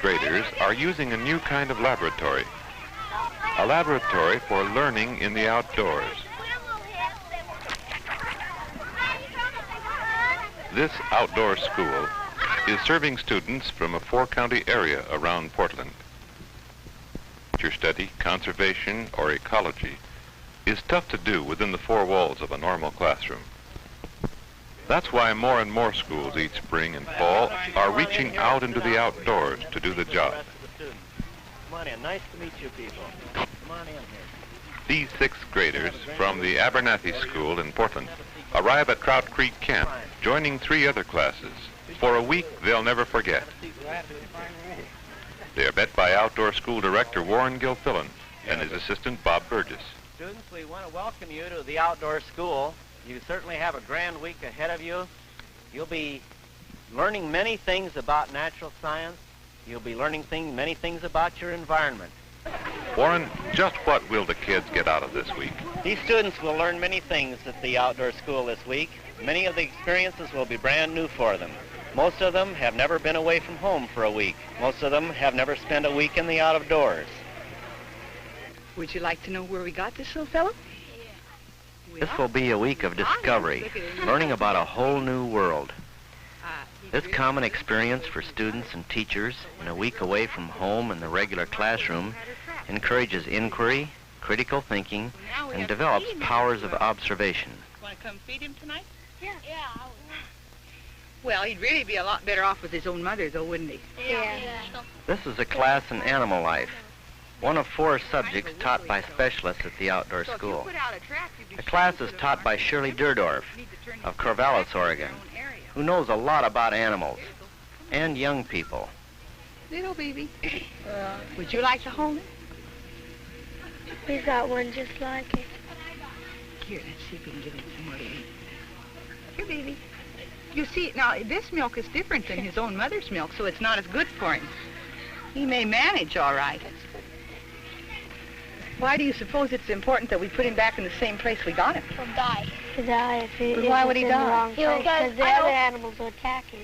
graders are using a new kind of laboratory, a laboratory for learning in the outdoors. This outdoor school is serving students from a four-county area around Portland. Nature study, conservation, or ecology is tough to do within the four walls of a normal classroom. That's why more and more schools each spring and fall are reaching out into the outdoors to do the job. Come on in. Nice to meet you people. Come on in here. These sixth graders from the Abernathy School in Portland arrive at Trout Creek Camp, joining three other classes. For a week, they'll never forget. They are met by outdoor school director Warren Gilfillan and his assistant Bob Burgess. Students, we want to welcome you to the outdoor school. You certainly have a grand week ahead of you. You'll be learning many things about natural science. You'll be learning many things about your environment. Warren, just what will the kids get out of this week? These students will learn many things at the outdoor school this week. Many of the experiences will be brand new for them. Most of them have never been away from home for a week. Most of them have never spent a week in the outdoors. Would you like to know where we got this little fellow? This will be a week of discovery, learning about a whole new world. This common experience for students and teachers in a week away from home and the regular classroom encourages inquiry, critical thinking, and develops powers of observation. Want to come feed him tonight? Yeah. Well, he'd really be a lot better off with his own mother, though, wouldn't he? Yeah. This is a class in animal life, one of 4 subjects taught by specialists at the outdoor school. The class is taught by Shirley Durdorf of Corvallis, Oregon, who knows a lot about animals and young people. Little baby. Would you like to hold him? We got one just like it. Here, let's see if we can get him some more to eat. Here, baby. You see, now, this milk is different than his own mother's milk, so it's not as good for him. He may manage all right. Why do you suppose it's important that we put him back in the same place we got him? He'll die. He'll die if he But why would he die? Because the other animals will attack him.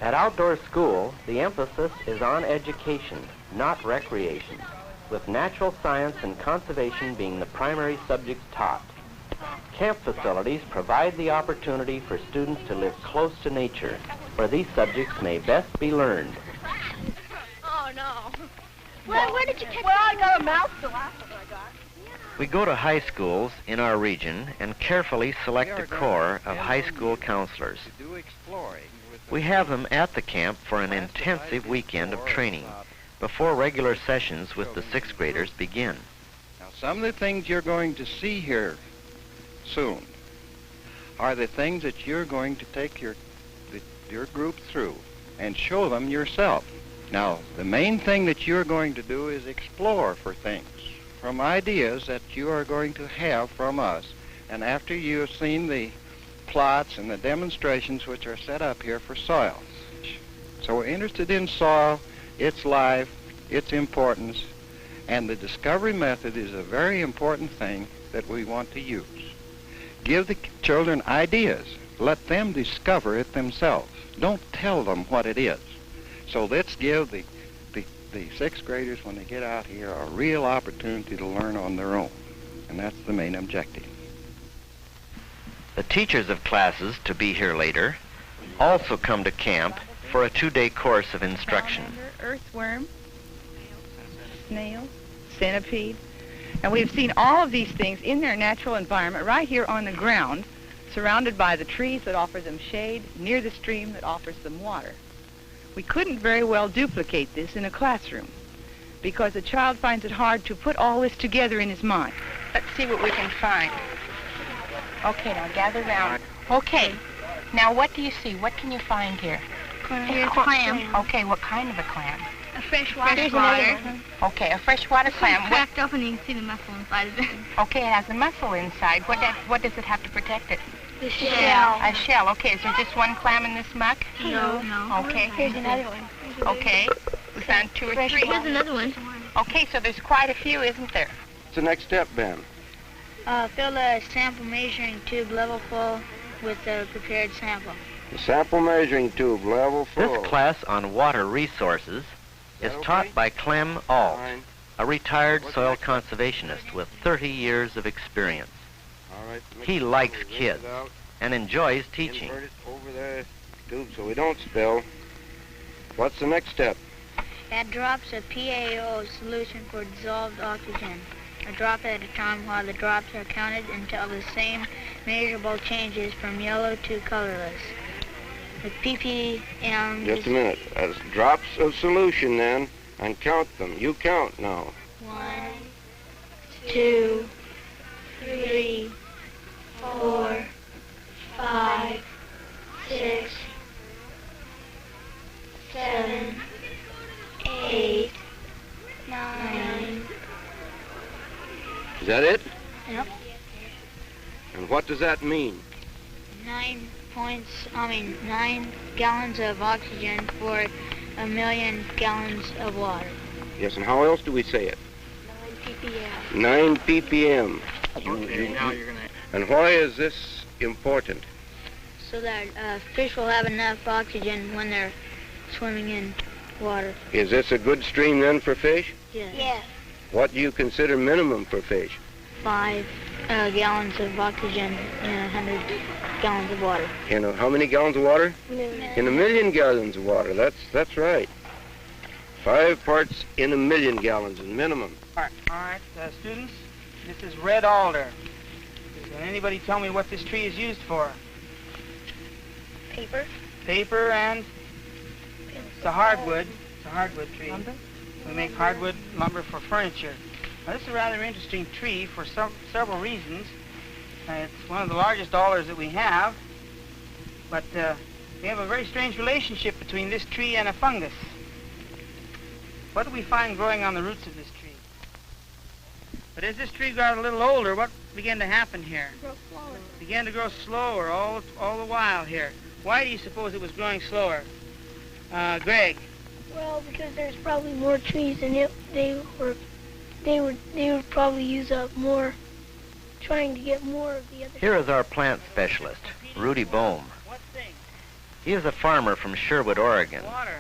At outdoor school, the emphasis is on education, not recreation, with natural science and conservation being the primary subjects taught. Camp facilities provide the opportunity for students to live close to nature, where these subjects may best be learned. Oh, no. Well, where did you catch I got a mouse the last one I got. We go to high schools in our region and carefully select a core of high school counselors. We have them at the camp for an intensive weekend of training before regular sessions with the 6th graders begin. Now, some of the things you're going to see here soon are the things that you're going to take your group through and show them yourself. Now, the main thing that you're going to do is explore for things, from ideas that you are going to have from us. And after you have seen the plots and the demonstrations which are set up here for soils. So we're interested in soil, its life, its importance, and the discovery method is a very important thing that we want to use. Give the children ideas. Let them discover it themselves. Don't tell them what it is. So let's give the 6th graders, when they get out here, a real opportunity to learn on their own. And that's the main objective. The teachers of classes to be here later also come to camp for a 2-day course of instruction. Earthworm, snail, centipede. And we've seen all of these things in their natural environment right here on the ground, surrounded by the trees that offer them shade, near the stream that offers them water. We couldn't very well duplicate this in a classroom because a child finds it hard to put all this together in his mind. Let's see what we can find. Okay, now gather round. Okay, now what do you see? What can you find here? Here's a clam. Okay, what kind of a clam? A freshwater. Okay, a freshwater clam. It's cracked open and you can see the muscle inside of it. Okay, it has a muscle inside. What does it have to protect it? The shell. A shell. Okay, is there just one clam in this muck? No. Okay. Here's another one. Okay, we found 2 or 3. Here's another one. Okay, so there's quite a few, isn't there? What's the next step, Ben? Fill a sample measuring tube level full with a prepared sample. The sample measuring tube, level full. This class on water resources is taught by Clem Alt, a retired soil conservationist with 30 years of experience. All right. He likes kids and enjoys teaching. Invert it over the tube so we don't spill. What's the next step? Add drops of PaO solution for dissolved oxygen. A drop at a time while the drops are counted until the same measurable changes from yellow to colorless. With ppm... Just a minute. That's drops of solution then, and count them. You count now. 1, 2, 3, 4, 5, 6, 7, 8, 9. Is that it? Yep. And what does that mean? 9 gallons of oxygen for 1 million gallons of water. Yes, and how else do we say it? 9 ppm. 9 ppm. Okay, now you're going to... And why is this important? So that fish will have enough oxygen when they're swimming in water. Is this a good stream then for fish? Yes. Yes. What do you consider minimum for fish? 5 gallons of oxygen in 100 gallons of water. In how many gallons of water? Million. In 1 million gallons of water. That's right. 5 parts in 1 million gallons is minimum. All right, students, this is red alder. Can anybody tell me what this tree is used for? Paper. Paper, and it's a hardwood. It's a hardwood tree. Lumber? We make hardwood lumber for furniture. Now, this is a rather interesting tree for several reasons. It's one of the largest alders that we have, but we have a very strange relationship between this tree and a fungus. What do we find growing on the roots of this tree? But as this tree got a little older, what began to happen here? Grow slower. It began to grow slower all the while here. Why do you suppose it was growing slower? Greg? Well, because there's probably more trees and they would probably use up more, trying to get more of the other. Here is our plant specialist, Rudy Bohm. What thing? He is a farmer from Sherwood, Oregon. Water.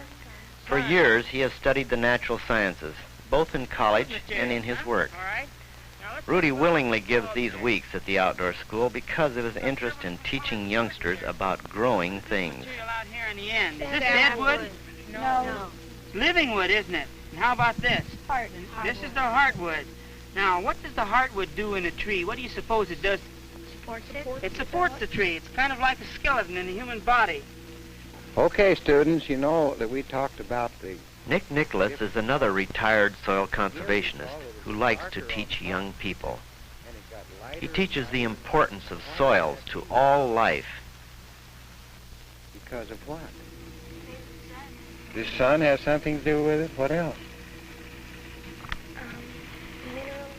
For years, he has studied the natural sciences, both in college and in his work. All right. Now let's Rudy willingly gives these weeks at the outdoor school because of his interest in teaching youngsters about growing things. material out here in the end. Is this deadwood? No. It's living wood, isn't it? And how about this? This is the heartwood. Now, what does the heartwood do in a tree? What do you suppose it does? Supports it. It supports the tree. It's kind of like a skeleton in the human body. Okay, students, you know that we talked about the... Nick Nicholas is another retired soil conservationist who likes to teach young people. He teaches the importance of soils to all life. Because of what? The sun has something to do with it? What else?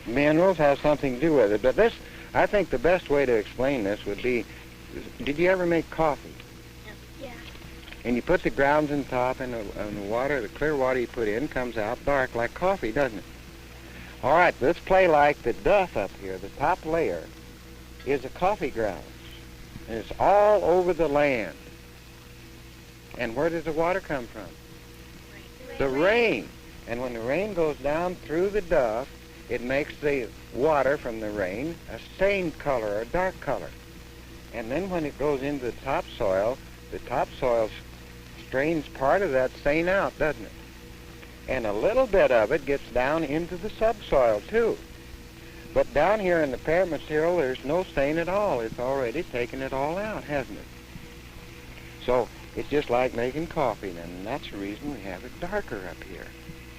Minerals have something to do with it. But this, I think the best way to explain this would be, did you ever make coffee? Yeah. And you put the grounds on top, and the water, the clear water you put in, comes out dark like coffee, doesn't it? All right, let's play like the duff up here. The top layer is a coffee grounds, and it's all over the land. And where does the water come from? The rain. And when the rain goes down through the duff, it makes the water from the rain a stained color, a dark color. And then when it goes into the topsoil strains part of that stain out, doesn't it? And a little bit of it gets down into the subsoil, too. But down here in the parent material, there's no stain at all. It's already taken it all out, hasn't it? So it's just like making coffee, and that's the reason we have it darker up here,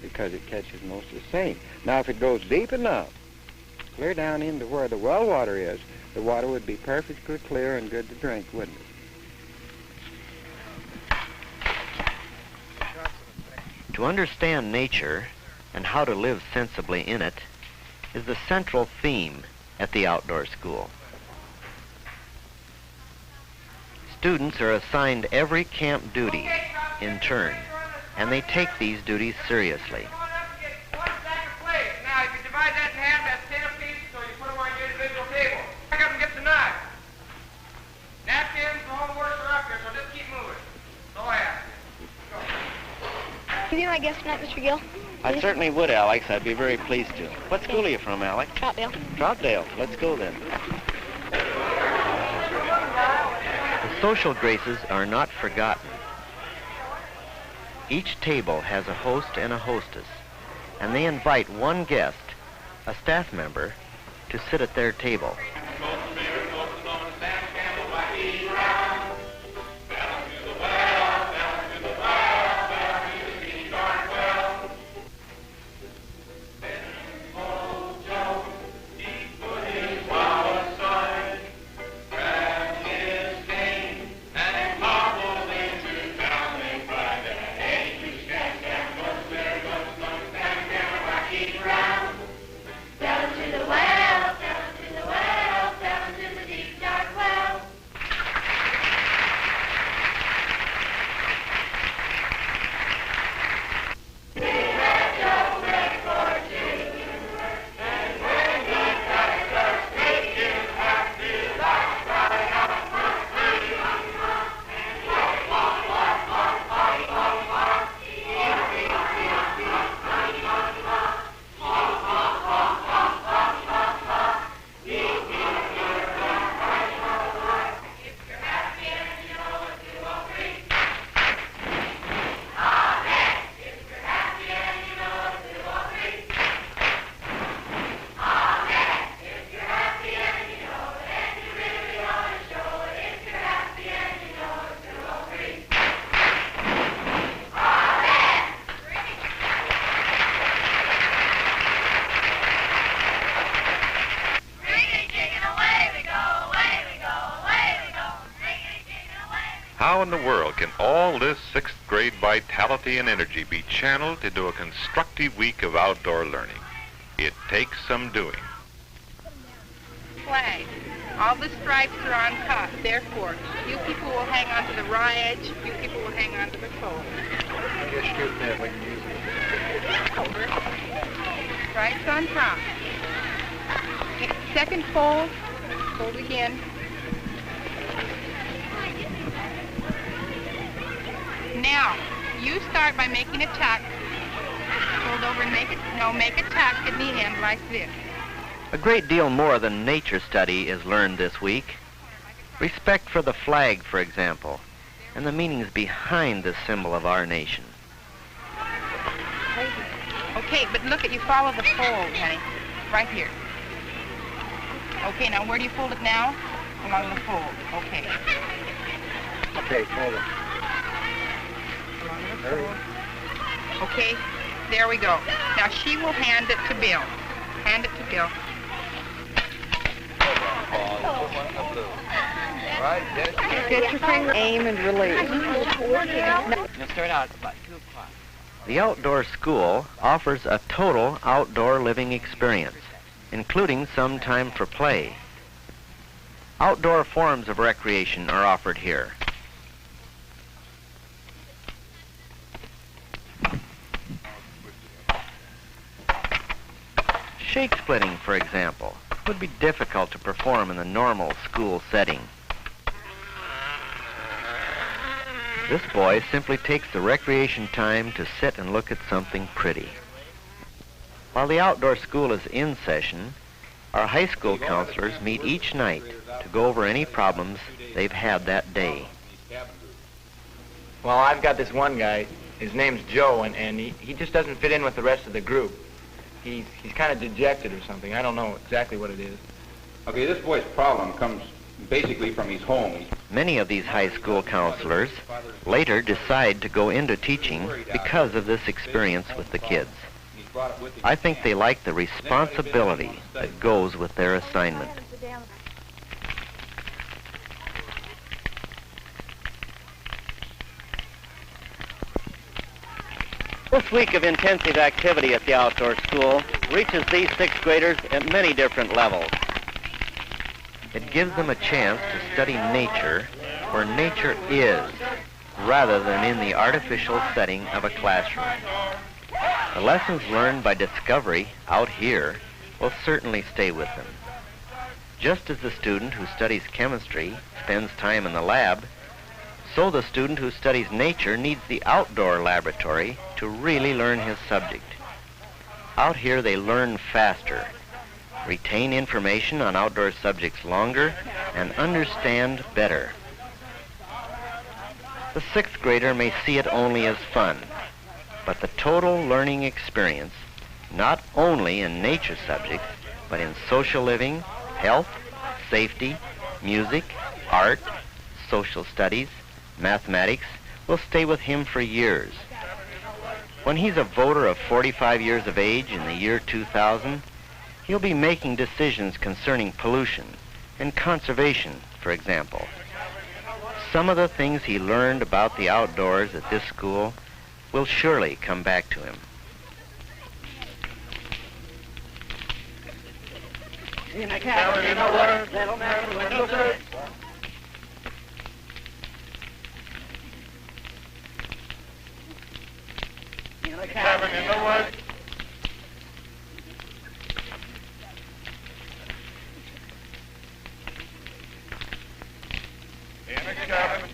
because it catches most of the stain. Now, if it goes deep enough, clear down into where the well water is, the water would be perfectly clear and good to drink, wouldn't it? To understand nature and how to live sensibly in it is the central theme at the outdoor school. Students are assigned every camp duty in turn, and they take these duties seriously. Now, if you divide that in half, that's 10 apiece, so you put them on your individual table. Back up and get the knife. Napkins, the homework are up here, so just keep be my guest tonight, Mr. Gill? I certainly would, Alex. I'd be very pleased to. What school are you from, Alex? Troutdale. Troutdale. Let's go then. The social graces are not forgotten. Each table has a host and a hostess, and they invite one guest, a staff member, to sit at their table. How in the world can all this 6th grade vitality and energy be channeled into a constructive week of outdoor learning? It takes some doing. Flag. All the stripes are on top. Therefore, you people will hang on to the raw edge. You people will hang on to the pole. I guess shoot that we can use it. Over. Stripes on top. Okay, second fold. Fold again. Now, you start by making a tuck. Fold over and make a tuck in the end like this. A great deal more than nature study is learned this week. Respect for the flag, for example, and the meanings behind the symbol of our nation. Okay, but look at you follow the fold, honey. Right here. Okay, now where do you fold it now? Along the fold. Okay. Okay, fold it. Okay, there we go. Now she will hand it to Bill. Hand it to Bill. Get your finger, aim, and release. Now start out about 2 o'clock. The outdoor school offers a total outdoor living experience, including some time for play. Outdoor forms of recreation are offered here. Shake splitting, for example, would be difficult to perform in the normal school setting. This boy simply takes the recreation time to sit and look at something pretty. While the outdoor school is in session, our high school counselors meet each night to go over any problems they've had that day. Well, I've got this one guy. His name's Joe, and he just doesn't fit in with the rest of the group. He's kind of dejected or something. I don't know exactly what it is. Okay, this boy's problem comes basically from his home. Many of these high school counselors later decide to go into teaching because of this experience with the kids. I think they like the responsibility that goes with their assignment. This week of intensive activity at the outdoor school reaches these 6th graders at many different levels. It gives them a chance to study nature where nature is, rather than in the artificial setting of a classroom. The lessons learned by discovery out here will certainly stay with them. Just as the student who studies chemistry spends time in the lab, So the student who studies nature needs the outdoor laboratory to really learn his subject. Out here they learn faster, retain information on outdoor subjects longer, and understand better. The sixth grader may see it only as fun, but the total learning experience, not only in nature subjects, but in social living, health, safety, music, art, social studies, mathematics, will stay with him for years. When he's a voter of 45 years of age in the year 2000, he'll be making decisions concerning pollution and conservation, for example. Some of the things he learned about the outdoors at this school will surely come back to him. In a cabin in the woods, little Mary Winchester. In a cabin in the woods. In a cabin.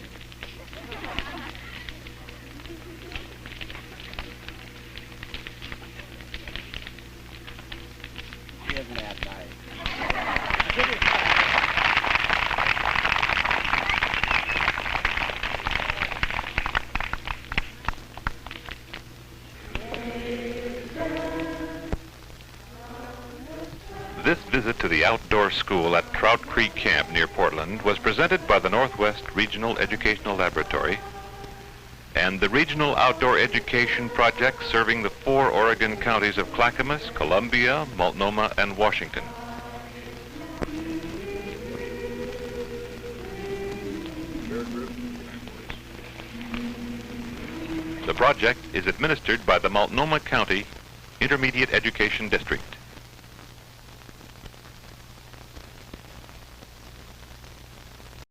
Isn't that nice? This visit to the outdoor school at Trout Creek Camp near Portland was presented by the Northwest Regional Educational Laboratory and the Regional Outdoor Education Project serving the 4 Oregon counties of Clackamas, Columbia, Multnomah, and Washington. The project is administered by the Multnomah County Intermediate Education District.